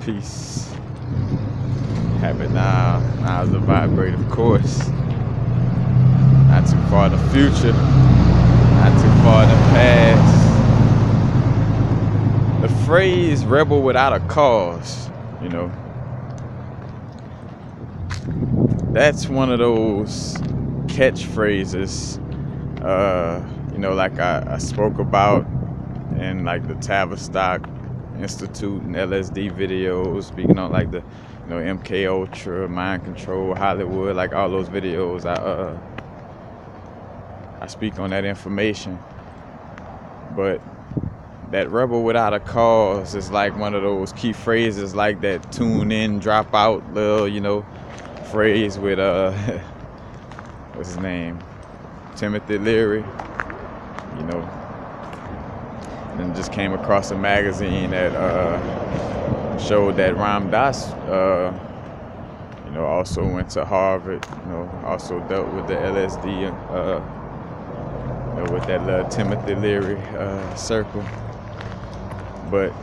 Peace. Have it now. Now's the vibrate, of course. Not too far in the future. Not too far in the past. The phrase rebel without a cause, that's one of those catchphrases, like I spoke about in like the Tavistock Institute and LSD videos, speaking on like the MK Ultra, Mind Control, Hollywood, like all those videos. I speak on that information, but that rebel without a cause is like one of those key phrases, like that tune in, drop out little phrase with what's his name, Timothy Leary, and just came across a magazine that showed that Ram Dass also went to Harvard, also dealt with the LSD with that little Timothy Leary circle. But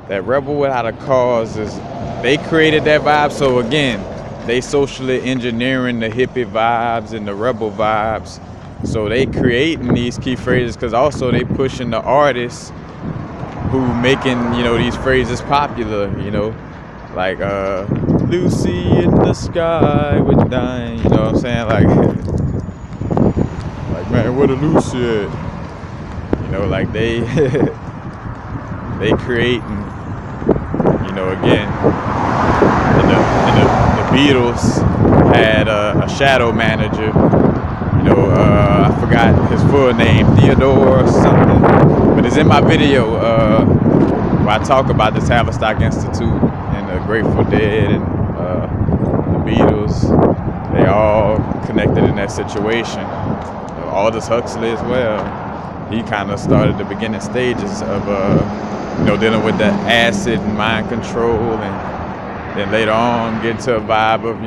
that rebel without a cause they created that vibe. So again, they socially engineering the hippie vibes and the rebel vibes. So they creating these key phrases because also they pushing the artists who making these phrases popular. Like Lucy in the sky with dying. You know what I'm saying? Like man, where the Lucy at? Like they they creating. Again, the Beatles had a shadow manager. I forgot his full name, Theodore or something, but it's in my video where I talk about the Tavistock Institute and the Grateful Dead and the Beatles. They all connected in that situation. Aldous Huxley as well. He kind of started the beginning stages of dealing with the acid and mind control, and then later on get to a vibe of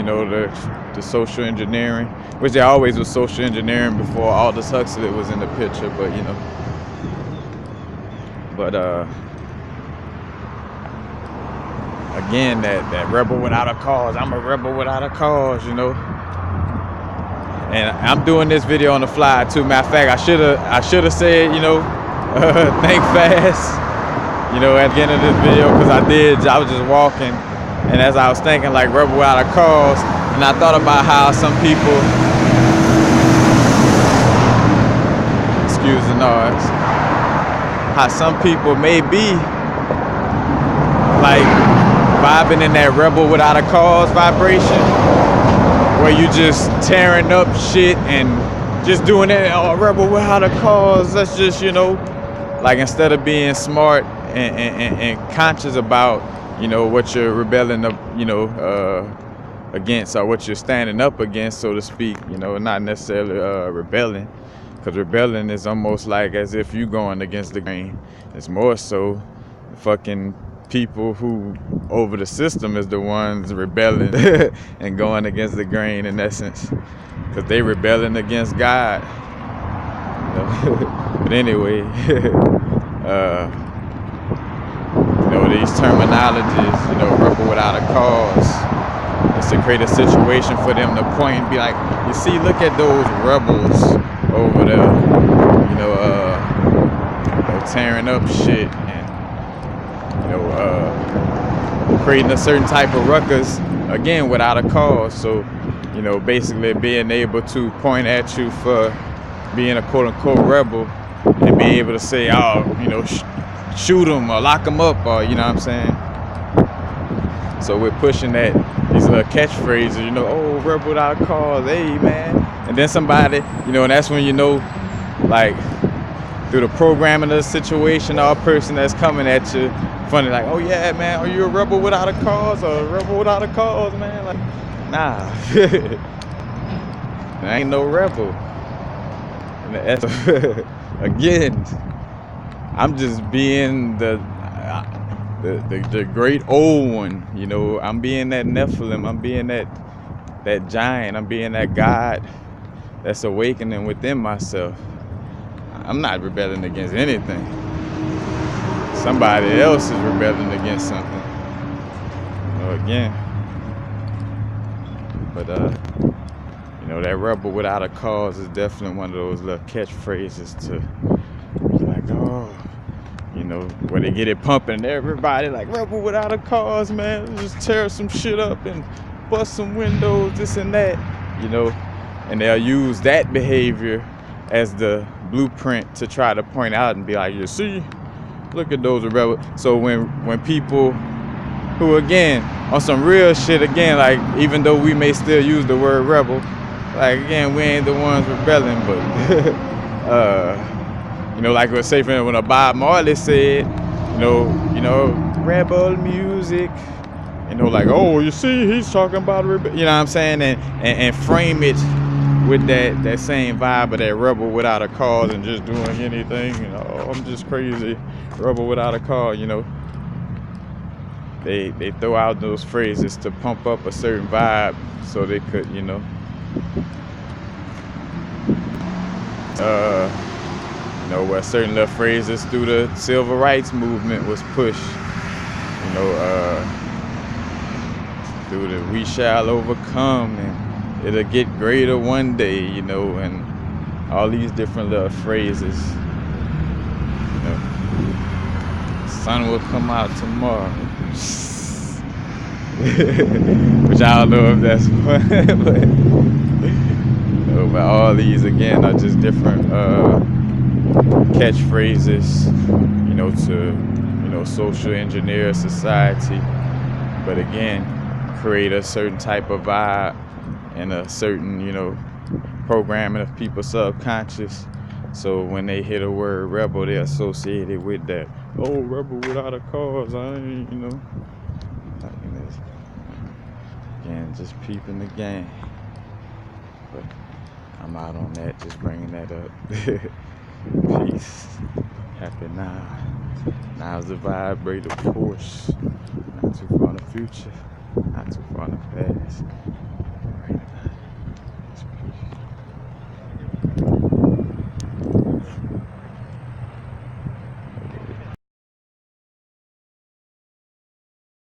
the social engineering, which there always was social engineering before Aldous Huxley was in the picture, but again, that rebel without a cause. I'm a rebel without a cause, and I'm doing this video on the fly too. Matter of fact, I should have said think fast at the end of this video, because I was just walking, and as I was thinking like rebel without a cause, and I thought about how some people, excuse the noise, how some people may be like vibing in that rebel without a cause vibration, where you just tearing up shit and just doing it, rebel without a cause. That's just like, instead of being smart and conscious about what you're rebelling against, or what you're standing up against, so to speak, not necessarily rebelling, because rebelling is almost like as if you going against the grain. It's more so fucking people who over the system is the ones rebelling and going against the grain, in essence, because they rebelling against God. But anyway, these terminologies, rebel without a cause, it's to create a situation for them to point and be like, you see, look at those rebels over there, tearing up shit and creating a certain type of ruckus, again, without a cause. So basically being able to point at you for being a quote-unquote rebel and be able to say, shoot them or lock them up, or what I'm saying. So we're pushing these little catchphrases, oh, rebel without a cause, hey man. And then somebody, and that's when like through the programming of the situation, or a person that's coming at you funny, like, oh yeah man, are you a rebel without a cause, or a rebel without a cause, man? Like, nah. There ain't no rebel. Again, I'm just being the great old one, I'm being that Nephilim, I'm being that giant, I'm being that God that's awakening within myself. I'm not rebelling against anything. Somebody else is rebelling against something. Again. But that rebel without a cause is definitely one of those little catchphrases to be like, oh, where they get it pumping and everybody like, rebel without a cause, man. Just tear some shit up and bust some windows, this and that, and they'll use that behavior as the blueprint to try to point out and be like, you see, look at those rebels. So when people who, again, on some real shit, again, like, even though we may still use the word rebel, like, again, we ain't the ones rebelling, but like we say, when a Bob Marley said, rebel music, like, oh, you see, he's talking about rebel, you know what I'm saying, and frame it with that same vibe of that rebel without a cause and just doing anything, I'm just crazy, rebel without a cause, They throw out those phrases to pump up a certain vibe so they could, where certain little phrases through the civil rights movement was pushed, through the we shall overcome and it'll get greater one day, and all these different little phrases. Sun will come out tomorrow. Which I don't know if that's but all these again are just different catchphrases, to social engineer society, but again create a certain type of vibe and a certain programming of people's subconscious. So when they hear the word rebel, they're associated with that. Oh, rebel without a cause. I ain't, Again, just peeping the game. But I'm out on that, just bringing that up. Peace. Happy now. Now's the vibrator force. Not too far in the future. Not too far in the past.